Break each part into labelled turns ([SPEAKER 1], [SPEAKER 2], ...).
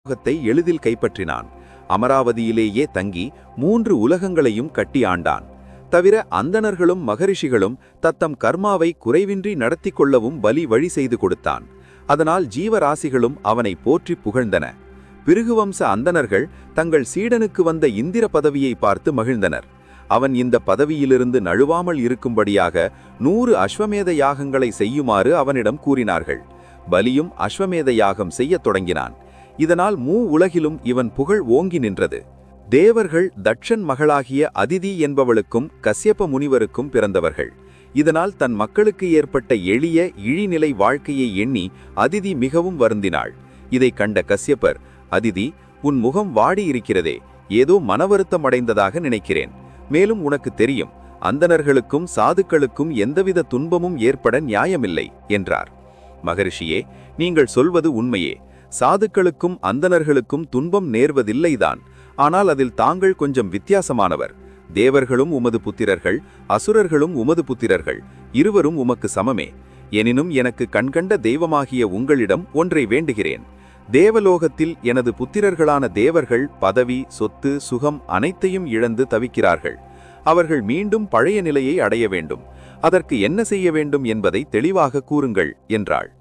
[SPEAKER 1] தேவலோகத்தை எளிதில் கைப்பற்றினான். அமராவதியிலேயே தங்கி 3 உலகங்களையும் கட்டி ஆண்டான். தவிர அந்தணர்களும் மகரிஷிகளும் தத்தம் கர்மாவை குறைவின்றி நடத்தி கொள்ளவும் பலி வழி செய்து கொடுத்தான். அதனால் ஜீவராசிகளும் அவனை போற்றி புகழ்ந்தன. பிருகுவம்ச அந்தணர்கள் தங்கள் சீடனுக்கு வந்த இந்திர பதவியை பார்த்து மகிழ்ந்தனர். அவன் இந்த பதவியிலிருந்து நழுவாமல் இருக்கும்படியாக 100 அஸ்வமேத யாகங்களை செய்யுமாறு அவனிடம் கூறினார்கள். பலியும் அஸ்வமேத யாகம் செய்யத் தொடங்கினான். இதனால் உலகிலும் இவன் புகழ் ஓங்கி நின்றது. தேவர்கள் தட்சன் மகளாகிய அதிதி என்பவளுக்கும் கஸ்யப முனிவருக்கும் பிறந்தவர்கள். இதனால் தன் மக்களுக்கு ஏற்பட்ட எளிய இழிநிலை வாழ்க்கையை எண்ணி அதிதி மிகவும் வருந்தினாள். இதை கண்ட கஸ்யபர், அதிதி, உன் முகம் வாடி இருக்கிறதே, ஏதோ மனவருத்தம் அடைந்ததாக நினைக்கிறேன். மேலும் உனக்கு தெரியும், அந்தணர்களுக்கும் சாதுக்களுக்கும் எந்தவித துன்பமும் ஏற்பட நியாயமில்லை என்றார். மகரிஷியே, நீங்கள் சொல்வது உண்மையே. சாதுக்களுக்கும் அந்தணர்களுக்கும் துன்பம் நேர்வதில்லைதான். ஆனால் அதில் தாங்கள் கொஞ்சம் வித்தியாசமானவர். தேவர்களும் உமது புத்திரர்கள், அசுரர்களும் உமது புத்திரர்கள், இருவரும் உமக்கு சமமே. எனினும் எனக்கு கண்கண்ட தெய்வமாகிய உங்களிடம் ஒன்றை வேண்டுகிறேன். தேவலோகத்தில் எனது புத்திரர்களான தேவர்கள் பதவி, சொத்து, சுகம் அனைத்தையும் இழந்து தவிக்கிறார்கள். அவர்கள் மீண்டும் பழைய நிலையை அடைய வேண்டும். அதற்கு என்ன செய்ய வேண்டும் என்பதை தெளிவாக கூறுங்கள் என்றாள்.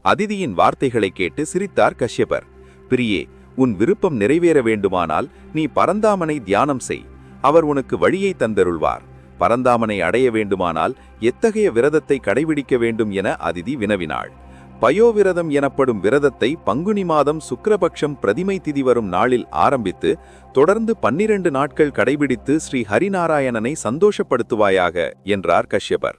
[SPEAKER 1] அதிதியின் வார்த்தைகளை கேட்டு சிரித்தார் கஷ்யபர். பிரியே, உன் விருப்பம் நிறைவேற வேண்டுமானால் நீ பரந்தாமனை தியானம் செய். அவர் உனக்கு வழியை தந்தருள்வார். பரந்தாமனை அடைய வேண்டுமானால் எத்தகைய விரதத்தை கடைபிடிக்க வேண்டும் என அதிதி வினவினாள். பயோவிரதம் எனப்படும் விரதத்தை பங்குனி மாதம் சுக்கிரபக்ஷம் பிரதிமை திதி வரும் நாளில் ஆரம்பித்து தொடர்ந்து 12 நாட்கள் கடைபிடித்து ஸ்ரீ ஹரிநாராயணனை சந்தோஷப்படுத்துவாயாக என்றார் கஷ்யபர்.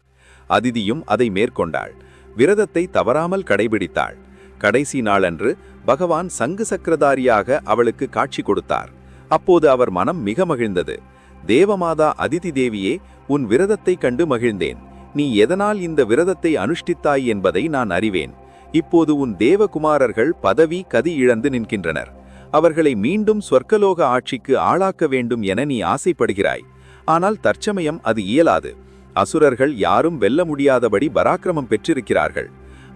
[SPEAKER 1] அதிதியும் அதை மேற்கொண்டாள். விரதத்தை தவறாமல் கடைபிடித்தாள். கடைசி நாளன்று பகவான் சங்கு சக்கரதாரியாக அவளுக்கு காட்சி கொடுத்தார். அப்போது அவர் மனம் மிக மகிழ்ந்தது. தேவமாதா அதிதி தேவியே, உன் விரதத்தை கண்டு மகிழ்ந்தேன். நீ எதனால் இந்த விரதத்தை அனுஷ்டித்தாய் என்பதை நான் அறிவேன். இப்போது உன் தேவகுமாரர்கள் பதவி கதி இழந்து நிற்கின்றனர். அவர்களை மீண்டும் சொர்க்கலோக ஆட்சிக்கு ஆளாக்க வேண்டும் என நீ ஆசைப்படுகிறாய். ஆனால் தற்சமயம் அது இயலாது. அசுரர்கள் யாரும் வெல்ல முடியாதபடி பராக்கிரமம் பெற்றிருக்கிறார்கள்.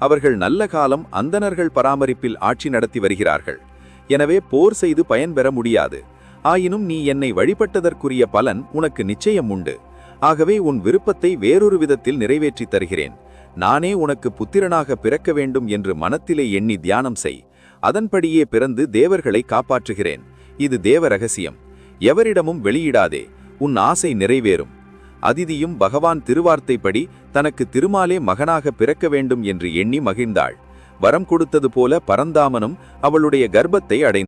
[SPEAKER 1] அவர்கள் நல்ல காலம் அந்தணர்கள் பராமரிப்பில் ஆட்சி நடத்தி வருகிறார்கள். எனவே போர் செய்து பயன்பெற முடியாது. ஆயினும் நீ என்னை வழிபட்டதற்குரிய பலன் உனக்கு நிச்சயம் உண்டு. ஆகவே உன் விருப்பத்தை வேறொரு விதத்தில் நிறைவேற்றித் தருகிறேன். நானே உனக்கு புத்திரனாக பிறக்க வேண்டும் என்று மனத்திலே எண்ணி தியானம் செய். அதன்படியே பிறந்து தேவர்களை காப்பாற்றுகிறேன். இது தேவ ரகசியம். எவரிடமும் வெளியிடாதே. உன் ஆசை நிறைவேறும். அதிதியும் பகவான் திருவார்த்தைப்படி தனக்கு திருமாலே மகனாக பிறக்க வேண்டும் என்று எண்ணி மகிழ்ந்தாள். வரம் கொடுத்தது போல பரந்தாமனும் அவளுடைய கர்ப்பத்தை அடைந்தாள்.